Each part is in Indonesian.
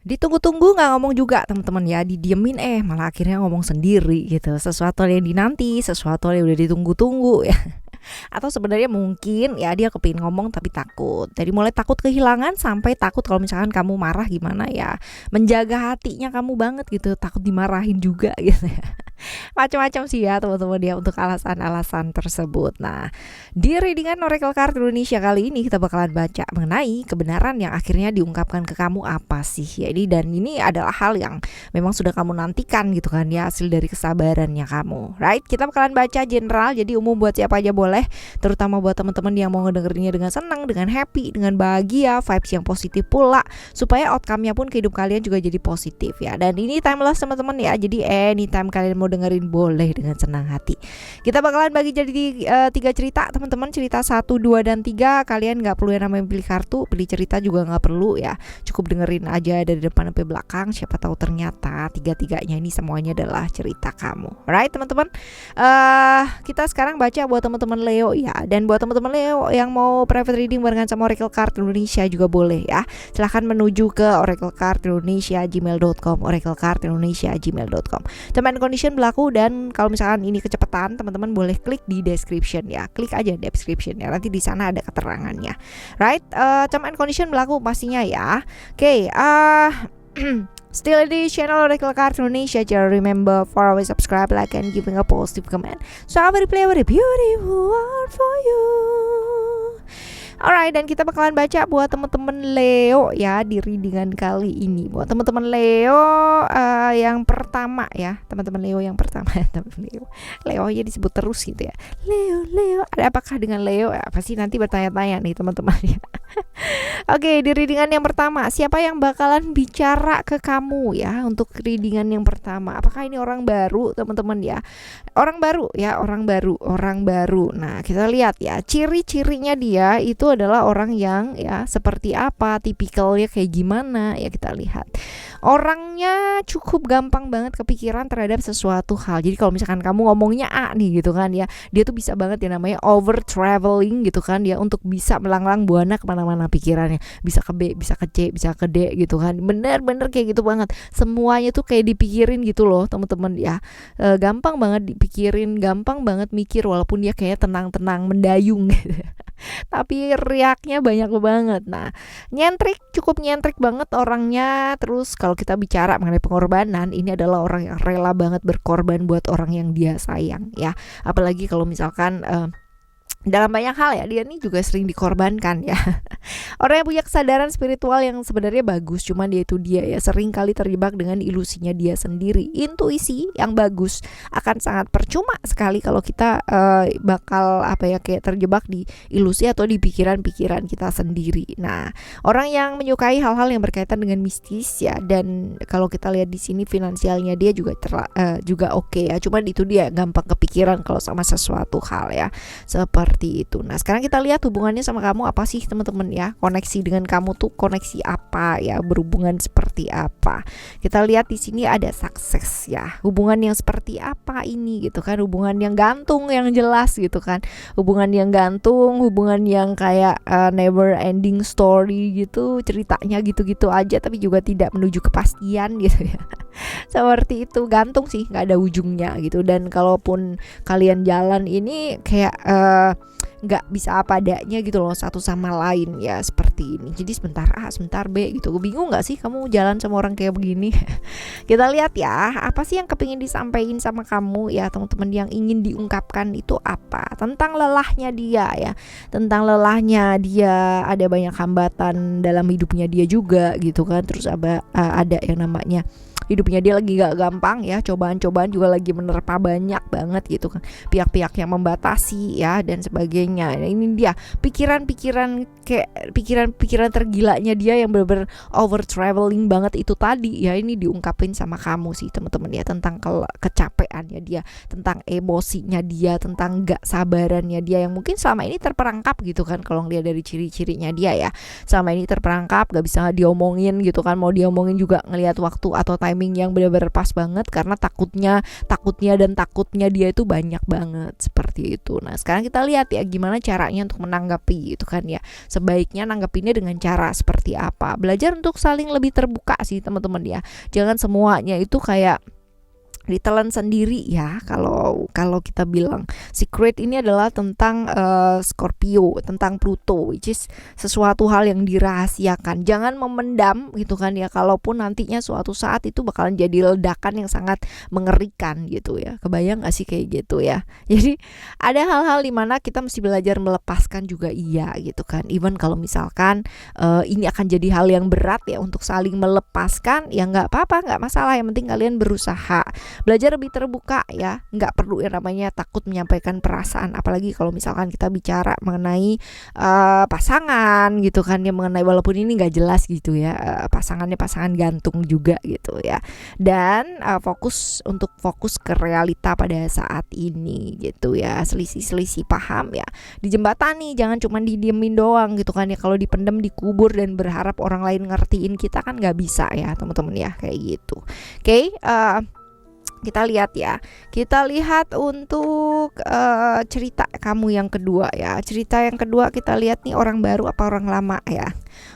Ditunggu-tunggu nggak ngomong juga teman-teman ya, didiemin malah akhirnya ngomong sendiri gitu. Sesuatu yang dinanti, sesuatu yang udah ditunggu-tunggu ya. Atau sebenarnya mungkin ya dia kepingin ngomong tapi takut. Jadi mulai takut kehilangan sampai takut kalau misalkan kamu marah gimana ya. Menjaga hatinya kamu banget gitu, takut dimarahin juga gitu ya. Macam-macam sih ya teman-teman ya untuk alasan-alasan tersebut. Nah, di readingan Oracle Card Indonesia kali ini kita bakalan baca mengenai kebenaran yang akhirnya diungkapkan ke kamu apa sih ya ini, dan ini adalah hal yang memang sudah kamu nantikan gitu kan ya, hasil dari kesabarannya kamu. Right? Kita bakalan baca general, jadi umum buat siapa aja boleh, terutama buat teman-teman yang mau ngedengerinnya dengan senang, dengan happy, dengan bahagia, vibes yang positif pula, supaya outcome-nya pun ke hidup kalian juga jadi positif ya. Dan ini timeless teman-teman ya, jadi anytime kalian mau dengerin boleh dengan senang hati. Kita bakalan bagi jadi 3 cerita teman-teman, cerita 1, 2, dan 3. Kalian gak perlu yang namanya pilih kartu, pilih cerita juga gak perlu ya, cukup dengerin aja dari depan sampai belakang. Siapa tahu ternyata 3-3-nya ini semuanya adalah cerita kamu. Alright teman-teman, kita sekarang baca buat teman-teman Leo ya. Dan buat teman-teman Leo yang mau private reading barengan sama Oracle Card Indonesia juga boleh ya. Silahkan menuju ke oraclecardindonesia@gmail.com, oraclecardindonesia@gmail.com. Term and condition berlaku, dan kalau misalkan ini kecepatan teman-teman boleh klik di description ya, klik aja description ya, nanti di sana ada keterangannya. Right, term and condition berlaku pastinya ya. Oke, still di channel Oracle Card Indonesia. Just remember for always subscribe, like, and giving a positive comment. So I will play a very beautiful one for you. Alright, dan kita bakalan baca buat teman-teman Leo ya di readingan kali ini. Buat teman-teman Leo yang pertama ya, teman-teman Leo yang pertama. Leo aja disebut terus gitu ya. Leo, ada apakah dengan Leo? Pasti nanti bertanya-tanya nih teman-teman ya. Oke, di readingan yang pertama, siapa yang bakalan bicara ke kamu ya untuk readingan yang pertama? Apakah ini orang baru teman-teman ya? Orang baru ya, orang baru. Nah, kita lihat ya, ciri-cirinya dia itu adalah orang yang ya seperti apa, tipikalnya kayak gimana ya, kita lihat. Orangnya cukup gampang banget kepikiran terhadap sesuatu hal. Jadi kalau misalkan kamu ngomongnya A nih gitu kan ya, dia tuh bisa banget ya namanya over traveling gitu kan ya, untuk bisa melanglang buana kemana-mana pikirannya. Bisa ke B, bisa ke C, bisa ke D gitu kan. Bener-bener kayak gitu banget. Semuanya tuh kayak dipikirin gitu loh teman-teman ya. Gampang banget dipikirin, gampang banget mikir, walaupun dia kayak tenang-tenang mendayung gitu. Tapi riaknya banyak banget. Nah, cukup nyentrik banget orangnya. Terus kalau kita bicara mengenai pengorbanan, ini adalah orang yang rela banget berkorban buat orang yang dia sayang ya. Apalagi kalau misalkan dalam banyak hal ya, dia nih juga sering dikorbankan ya. Orang yang punya kesadaran spiritual yang sebenarnya bagus, cuman dia ya sering kali terjebak dengan ilusinya dia sendiri. Intuisi yang bagus akan sangat percuma sekali kalau kita bakal kayak terjebak di ilusi atau di pikiran-pikiran kita sendiri. Nah, orang yang menyukai hal-hal yang berkaitan dengan mistis ya, dan kalau kita lihat di sini finansialnya dia juga oke ya. Cuman itu dia gampang kepikiran kalau sama sesuatu hal ya. Seperti itu. Nah, sekarang kita lihat hubungannya sama kamu apa sih teman-teman ya. Koneksi dengan kamu tuh koneksi apa ya, berhubungan seperti apa. Kita lihat di sini ada sukses ya. Hubungan yang seperti apa ini gitu kan. Hubungan yang gantung yang jelas gitu kan. Hubungan yang gantung, hubungan yang kayak never ending story gitu. Ceritanya gitu-gitu aja tapi juga tidak menuju kepastian gitu ya. Seperti itu, gantung sih, nggak ada ujungnya gitu. Dan kalaupun kalian jalan ini kayak nggak bisa apa adanya gitu loh satu sama lain ya, seperti ini. Jadi sebentar A sebentar B gitu. Bingung nggak sih kamu jalan sama orang kayak begini? Kita lihat ya, apa sih yang kepingin disampaikan sama kamu ya teman-teman, yang ingin diungkapkan itu apa? Tentang lelahnya dia ya, tentang lelahnya dia, ada banyak hambatan dalam hidupnya dia juga gitu kan. Terus ada yang namanya hidupnya dia lagi gak gampang ya, cobaan-cobaan juga lagi menerpa banyak banget gitu kan, pihak-pihak yang membatasi ya dan sebagainya. Nah, ini dia pikiran-pikiran tergilanya dia yang bener-bener over traveling banget itu tadi ya, ini diungkapin sama kamu sih teman-teman ya, tentang kecapeannya dia, tentang emosinya dia, tentang gak sabarannya dia yang mungkin selama ini terperangkap gitu kan. Kalau ngeliat dari ciri-cirinya dia ya, selama ini terperangkap, gak bisa diomongin gitu kan, mau diomongin juga ngelihat waktu atau time timing yang benar-benar pas banget, karena takutnya dia itu banyak banget seperti itu. Nah sekarang kita lihat ya gimana caranya untuk menanggapi gitu kan ya. Sebaiknya nanggapinnya dengan cara seperti apa. Belajar untuk saling lebih terbuka sih teman-teman ya. Jangan semuanya itu kayak ditelan sendiri ya. Kalau kita bilang secret ini adalah tentang Scorpio, tentang Pluto, which is sesuatu hal yang dirahasiakan. Jangan memendam gitu kan ya, kalaupun nantinya suatu saat itu bakalan jadi ledakan yang sangat mengerikan gitu ya. Kebayang gak sih kayak gitu ya. Jadi ada hal-hal dimana kita mesti belajar melepaskan juga iya gitu kan. Even kalau misalkan ini akan jadi hal yang berat ya untuk saling melepaskan, ya nggak apa-apa, nggak masalah, yang penting kalian berusaha. Belajar lebih terbuka ya, nggak perlu yang namanya takut menyampaikan perasaan, apalagi kalau misalkan kita bicara mengenai pasangan gitu kan ya, mengenai walaupun ini nggak jelas gitu ya, pasangannya pasangan gantung juga gitu ya. Dan fokus ke realita pada saat ini gitu ya. Selisih paham ya dijembatani, jangan cuma didiemin doang gitu kan ya. Kalau dipendem, dikubur dan berharap orang lain ngertiin kita kan nggak bisa ya teman-teman ya, kayak gitu. Oke, kita lihat untuk cerita kamu yang kedua ya. Cerita yang kedua kita lihat nih, orang baru apa orang lama ya.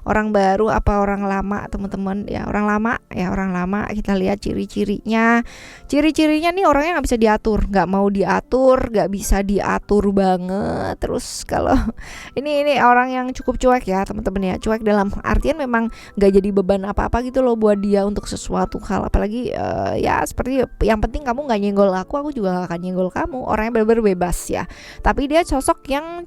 Orang baru apa orang lama teman-teman ya. Orang lama kita lihat ciri-cirinya nih, orangnya nggak bisa diatur, nggak mau diatur, nggak bisa diatur banget. Terus kalau ini orang yang cukup cuek ya teman-teman ya. Cuek dalam artian memang nggak jadi beban apa-apa gitu loh buat dia untuk sesuatu hal. Apalagi ya seperti yang penting kamu nggak nyenggol aku juga nggak akan nyenggol kamu. Orangnya benar-benar bebas ya. Tapi dia sosok yang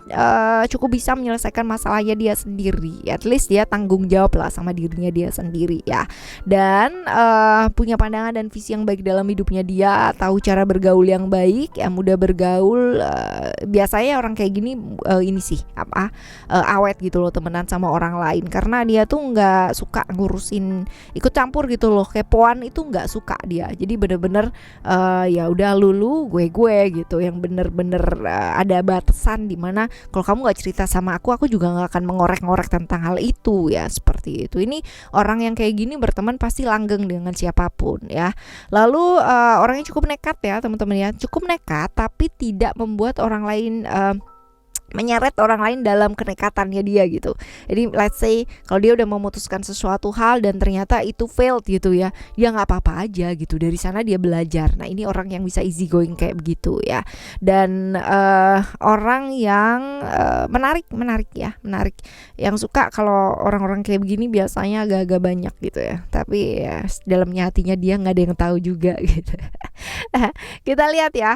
cukup bisa menyelesaikan masalahnya dia sendiri. At least dia tanggung jawab lah sama dirinya dia sendiri ya. Dan punya pandangan dan visi yang baik dalam hidupnya dia. Tahu cara bergaul yang baik ya, mudah bergaul. Biasanya orang kayak gini ini sih awet gitu loh temenan sama orang lain, karena dia tuh nggak suka ngurusin ikut campur gitu loh. Kepoan itu nggak suka dia. Jadi bener-bener ya udah lu gue gitu, yang bener-bener ada batasan dimana kalau kamu nggak cerita sama aku juga nggak akan mengorek-ngorek tentang hal itu ya, seperti itu. Ini orang yang kayak gini berteman pasti langgeng dengan siapapun ya. Lalu orangnya cukup nekat ya teman-teman ya, cukup nekat tapi tidak membuat orang lain menyeret orang lain dalam kenekatannya dia gitu. Jadi let's say kalau dia udah memutuskan sesuatu hal dan ternyata itu failed gitu ya, dia nggak apa-apa aja gitu, dari sana dia belajar. Nah ini orang yang bisa easy going kayak begitu ya. Dan orang yang menarik yang suka kalau orang-orang kayak begini biasanya agak-agak banyak gitu ya, tapi ya dalamnya hatinya dia nggak ada yang tahu juga gitu. Kita lihat ya,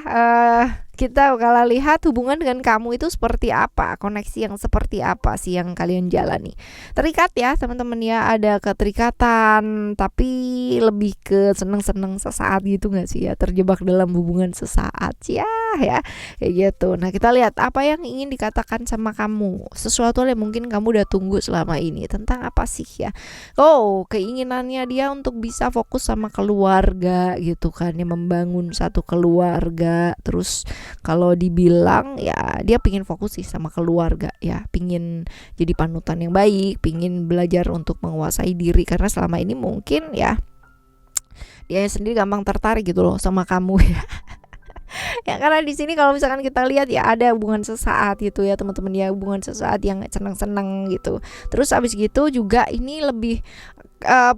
kita bakal lihat hubungan dengan kamu itu seperti apa, koneksi yang seperti apa sih yang kalian jalani. Terikat ya teman-teman ya, ada keterikatan tapi lebih ke seneng-seneng sesaat gitu gak sih ya, terjebak dalam hubungan sesaat ya kayak gitu. Nah kita lihat apa yang ingin dikatakan sama kamu, sesuatu yang mungkin kamu udah tunggu selama ini. Tentang apa sih ya? Keinginannya dia untuk bisa fokus sama keluarga gitu kan ya, membangun satu keluarga. Terus kalau dibilang ya dia pingin fokus sih sama keluarga ya, pingin jadi panutan yang baik, pingin belajar untuk menguasai diri, karena selama ini mungkin ya dia sendiri gampang tertarik gitu loh sama kamu ya. Ya karena di sini kalau misalkan kita lihat ya ada hubungan sesaat gitu ya teman-teman ya, hubungan sesaat yang senang-senang gitu. Terus abis gitu juga ini lebih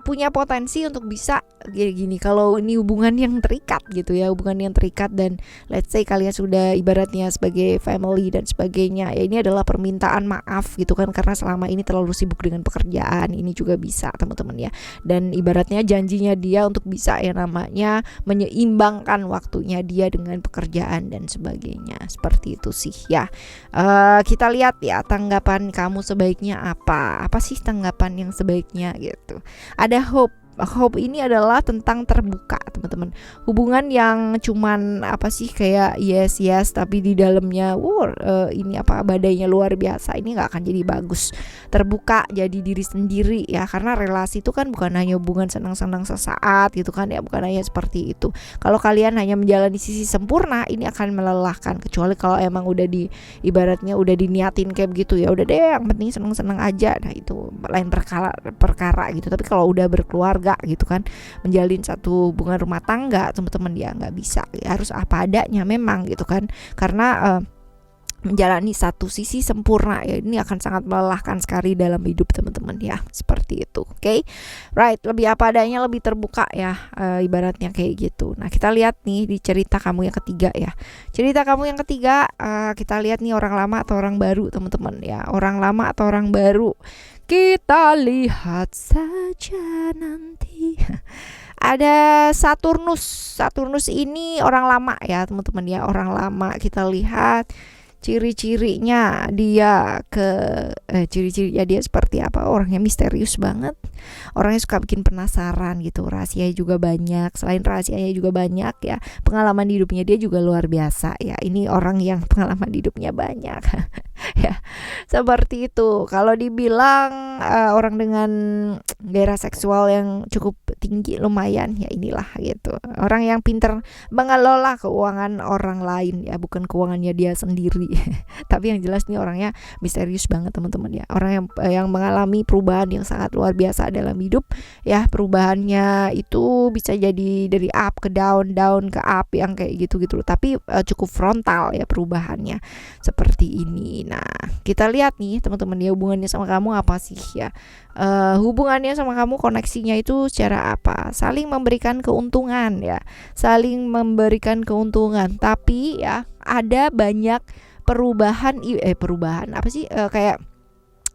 punya potensi untuk bisa gini, kalau ini hubungan yang terikat gitu ya, hubungan yang terikat dan let's say kalian sudah ibaratnya sebagai family dan sebagainya ya, ini adalah permintaan maaf gitu kan, karena selama ini terlalu sibuk dengan pekerjaan. Ini juga bisa teman-teman ya, dan ibaratnya janjinya dia untuk bisa ya namanya menyeimbangkan waktunya dia dengan pekerjaan dan sebagainya, seperti itu sih ya. Kita lihat ya tanggapan kamu sebaiknya apa sih tanggapan yang sebaiknya gitu. Ada hope ini adalah tentang terbuka teman-teman. Hubungan yang cuman apa sih kayak yes tapi di dalamnya ini badainya luar biasa, ini nggak akan jadi bagus. Terbuka jadi diri sendiri ya, karena relasi itu kan bukan hanya hubungan senang-senang sesaat gitu kan ya, bukan hanya seperti itu. Kalau kalian hanya menjalani sisi sempurna, ini akan melelahkan. Kecuali kalau emang udah ibaratnya udah diniatin kayak begitu ya, udah deh yang penting senang-senang aja. Nah itu lain perkara gitu. Tapi kalau udah berkeluarga tangga gitu kan, menjalin satu hubungan rumah tangga teman-teman ya, nggak bisa ya, harus apa adanya memang gitu kan, karena menjalani satu sisi sempurna ya, ini akan sangat melelahkan sekali dalam hidup teman-teman ya, seperti itu. Oke, right, lebih apa adanya, lebih terbuka ya, ibaratnya kayak gitu. Nah kita lihat nih di cerita kamu yang ketiga ya, cerita kamu yang ketiga, kita lihat nih orang lama atau orang baru teman-teman ya, orang lama atau orang baru, kita lihat saja nanti. Ada Saturnus ini orang lama ya teman-teman ya, orang lama. Kita lihat ciri-cirinya dia ciri-cirinya dia seperti apa. Orangnya misterius banget, orangnya suka bikin penasaran gitu, rahasianya juga banyak. Selain rahasianya juga banyak ya, pengalaman hidupnya dia juga luar biasa ya. Ini orang yang pengalaman hidupnya banyak ya, seperti itu. Kalau dibilang orang dengan gairah seksual yang cukup tinggi lumayan ya, inilah gitu, orang yang pinter mengelola keuangan orang lain ya, bukan keuangannya dia sendiri tapi yang jelas nih orangnya misterius banget teman-teman ya, orang yang mengalami perubahan yang sangat luar biasa dalam hidup ya. Perubahannya itu bisa jadi dari up ke down, down ke up, yang kayak gitu-gitu, tapi cukup frontal ya perubahannya seperti ini. Nah kita lihat nih teman-teman ya, hubungannya sama kamu apa sih ya, hubungannya sama kamu, koneksinya itu secara apa, saling memberikan keuntungan ya, saling memberikan keuntungan, tapi ya ada banyak perubahan apa sih, kayak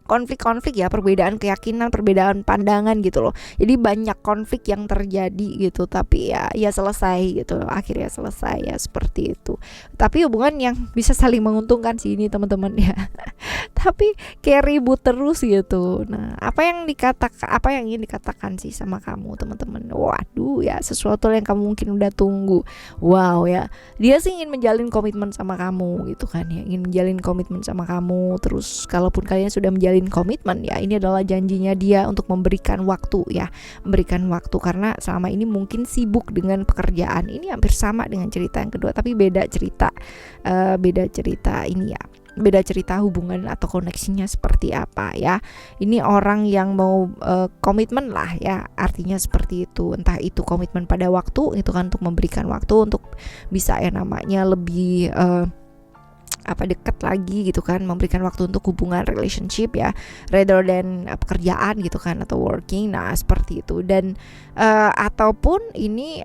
konflik-konflik ya, perbedaan keyakinan, perbedaan pandangan gitu loh. Jadi banyak konflik yang terjadi gitu, tapi ya selesai gitu, akhirnya selesai ya, seperti itu. Tapi hubungan yang bisa saling menguntungkan sih ini teman-teman ya. Tapi kayak ribut terus gitu. Nah, apa yang ingin dikatakan sih sama kamu teman-teman? Waduh ya, sesuatu yang kamu mungkin udah tunggu. Wow ya, dia sih ingin menjalin komitmen sama kamu gitu kan ya, ingin menjalin komitmen sama kamu. Terus kalaupun kalian sudah menjalin komitmen ya, ini adalah janjinya dia untuk memberikan waktu ya, memberikan waktu, karena selama ini mungkin sibuk dengan pekerjaan. Ini hampir sama dengan cerita yang kedua, tapi beda cerita ini ya, beda cerita hubungan atau koneksinya seperti apa ya. Ini orang yang mau komitmen lah ya, artinya seperti itu. Entah itu komitmen pada waktu itu kan, untuk memberikan waktu untuk bisa ya namanya lebih dekat lagi gitu kan, memberikan waktu untuk hubungan relationship ya, rather than pekerjaan gitu kan, atau working. Nah seperti itu. Dan ataupun ini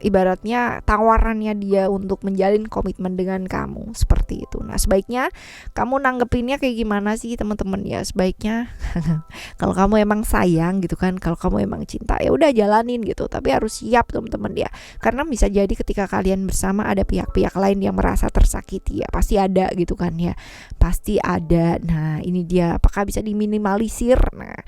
ibaratnya tawarannya dia untuk menjalin komitmen dengan kamu, seperti itu. Nah sebaiknya kamu nanggepinnya kayak gimana sih teman-teman ya? Sebaiknya kalau kamu emang sayang gitu kan, kalau kamu emang cinta, ya udah jalanin gitu, tapi harus siap teman-teman ya, karena bisa jadi ketika kalian bersama ada pihak-pihak lain yang merasa tersakiti ya, pasti ada gitu kan ya, pasti ada. Nah ini dia, apakah bisa diminimalisir? Nah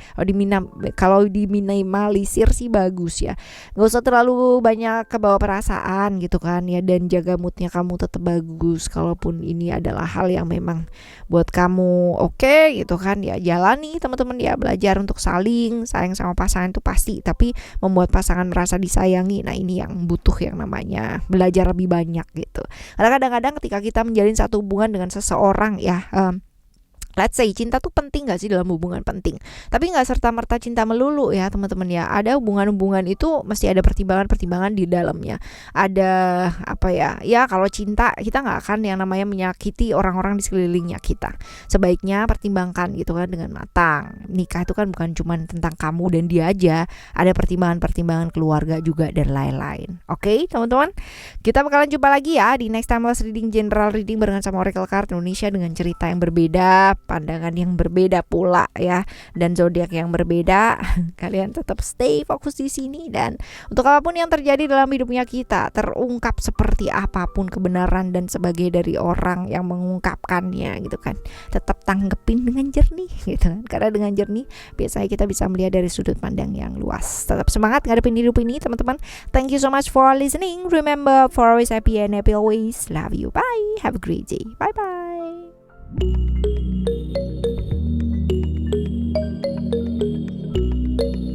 kalau diminimalisir sih bagus ya, nggak usah terlalu banyak bawa perasaan gitu kan ya, dan jaga moodnya kamu tetap bagus. Kalaupun ini adalah hal yang memang buat kamu oke gitu kan ya, jalani teman-teman ya, belajar untuk saling sayang sama pasangan itu pasti, tapi membuat pasangan merasa disayangi, nah ini yang butuh yang namanya belajar lebih banyak gitu. Karena kadang-kadang ketika kita menjalin satu hubungan dengan seseorang ya, let's say cinta tuh penting gak sih dalam hubungan? Penting, tapi gak serta-merta cinta melulu ya teman-teman ya. Ada hubungan-hubungan itu mesti ada pertimbangan-pertimbangan di dalamnya. Ada apa ya, kalau cinta kita gak akan yang namanya menyakiti orang-orang di sekelilingnya kita. Sebaiknya pertimbangkan gitu kan dengan matang. Nikah itu kan bukan cuma tentang kamu dan dia aja, ada pertimbangan-pertimbangan keluarga juga dan lain-lain. Oke teman-teman, kita bakalan jumpa lagi ya di next timeless reading, general reading barengan sama Oracle Card Indonesia, dengan cerita yang berbeda, pandangan yang berbeda pula ya, dan zodiak yang berbeda. Kalian tetap stay fokus di sini, dan untuk apapun yang terjadi dalam hidupnya kita, terungkap seperti apapun kebenaran dan sebagai dari orang yang mengungkapkannya gitu kan, tetap tanggepin dengan jernih gitu kan, karena dengan jernih biasanya kita bisa melihat dari sudut pandang yang luas. Tetap semangat ngadepin hidup ini teman-teman. Thank you so much for listening. Remember, for always happy and happy always. Love you. Bye. Have a great day. Bye bye. Thank you.